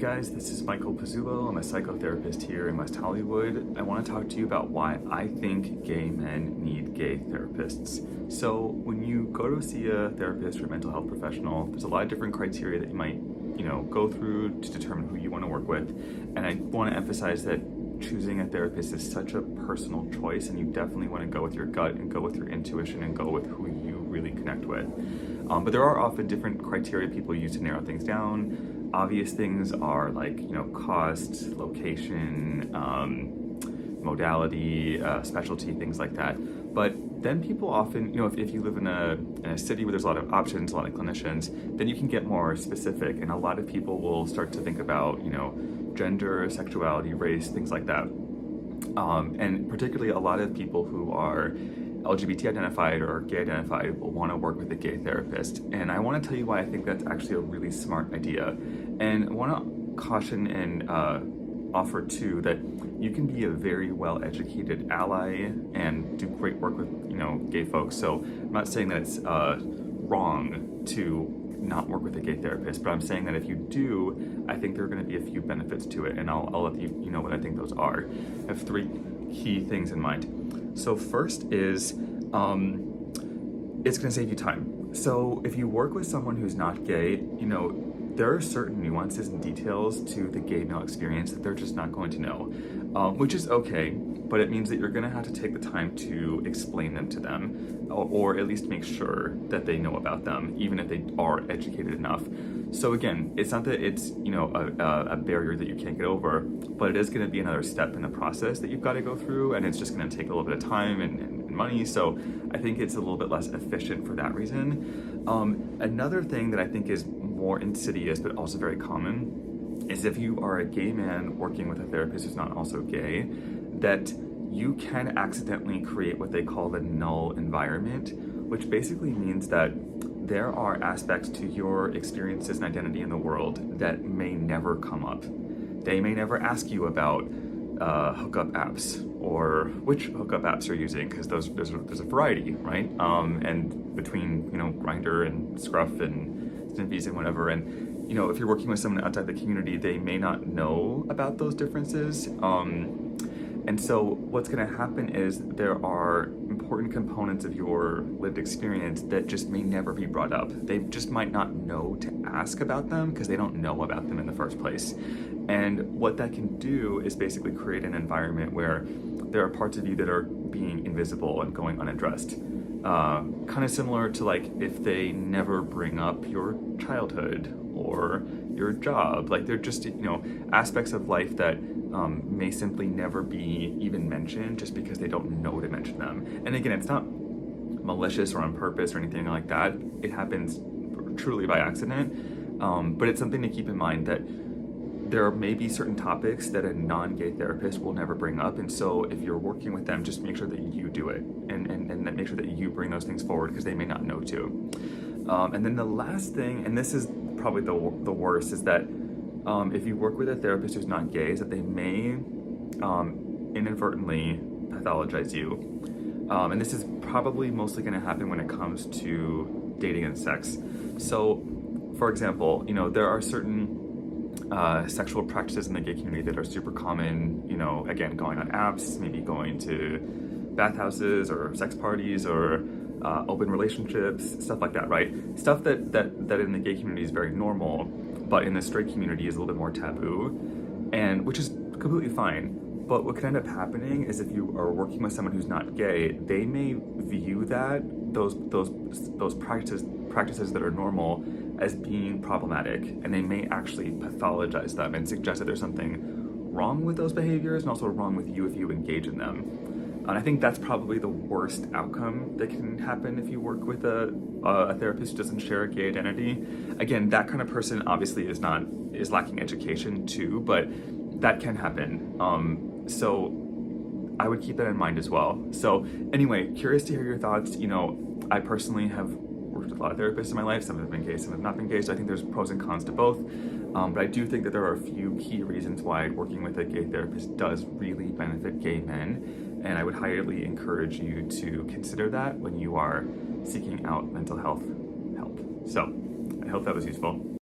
Guys, this is Michael Pizzulo. I'm a psychotherapist here in West Hollywood. I want to talk to you about why I think gay men need gay therapists. So when you go to see a therapist or a mental health professional, there's a lot of different criteria that you might, go through to determine who you want to work with. And I want to emphasize that choosing a therapist is such a personal choice, and you definitely want to go with your gut and go with your intuition and go with who you really connect with. But there are often different criteria people use to narrow things down. Obvious things are like, cost, location, modality, specialty, things like that. But then people often, if you live in a city where there's a lot of options, a lot of clinicians, then you can get more specific. And a lot of people will start to think about, gender, sexuality, race, things like that. And particularly a lot of people who are LGBT identified or gay identified will want to work with a gay therapist. And I want to tell you why I think that's actually a really smart idea. And I want to caution and offer too that you can be a very well-educated ally and do great work with, gay folks. So I'm not saying that it's wrong to not work with a gay therapist, but I'm saying that if you do, I think there are going to be a few benefits to it, and I'll let you know what I think those are. I have three key things in mind. So first is, it's going to save you time. So if you work with someone who's not gay, there are certain nuances and details to the gay male experience that they're just not going to know, which is okay, but it means that you're going to have to take the time to explain them to them, or at least make sure that they know about them, even if they are educated enough. So again, it's not that it's, a barrier that you can't get over, but it is going to be another step in the process that you've got to go through, and it's just going to take a little bit of time and money. So I think it's a little bit less efficient for that reason. Another thing that I think is more insidious but also very common is if you are a gay man working with a therapist who's not also gay, that you can accidentally create what they call the null environment, which basically means that there are aspects to your experiences and identity in the world that may never come up. They may never ask you about hookup apps or which hookup apps you're using, because there's a variety, right? And between Grindr and Scruff and Sniffies and whatever, and if you're working with someone outside the community, they may not know about those differences. And so what's going to happen is there are important components of your lived experience that just may never be brought up. They just might not know to ask about them because they don't know about them in the first place. And what that can do is basically create an environment where there are parts of you that are being invisible and going unaddressed. Kind of similar to like if they never bring up your childhood or your job. Like they're just, aspects of life that may simply never be even mentioned just because they don't know to mention them. And again, it's not malicious or on purpose or anything like that. It happens truly by accident. But it's something to keep in mind that there may be certain topics that a non-gay therapist will never bring up. And so if you're working with them, just make sure that you do it and make sure that you bring those things forward because they may not know to. And then the last thing, and this is probably the worst, is that if you work with a therapist who's not gay, is that they may inadvertently pathologize you. And this is probably mostly going to happen when it comes to dating and sex. So, for example, there are certain sexual practices in the gay community that are super common, again, going on apps, maybe going to bathhouses or sex parties or open relationships, stuff like that, right? Stuff that in the gay community is very normal, but in the straight community is a little bit more taboo, and which is completely fine. But what can end up happening is if you are working with someone who's not gay, they may view those practices that are normal as being problematic, and they may actually pathologize them and suggest that there's something wrong with those behaviors and also wrong with you if you engage in them. And I think that's probably the worst outcome that can happen if you work with a therapist who doesn't share a gay identity. Again, that kind of person obviously is lacking education too, but that can happen. So I would keep that in mind as well. So anyway, curious to hear your thoughts. I personally have worked with a lot of therapists in my life. Some have been gay, some have not been gay. So I think there's pros and cons to both. But I do think that there are a few key reasons why working with a gay therapist does really benefit gay men. And I would highly encourage you to consider that when you are seeking out mental health help. So I hope that was useful.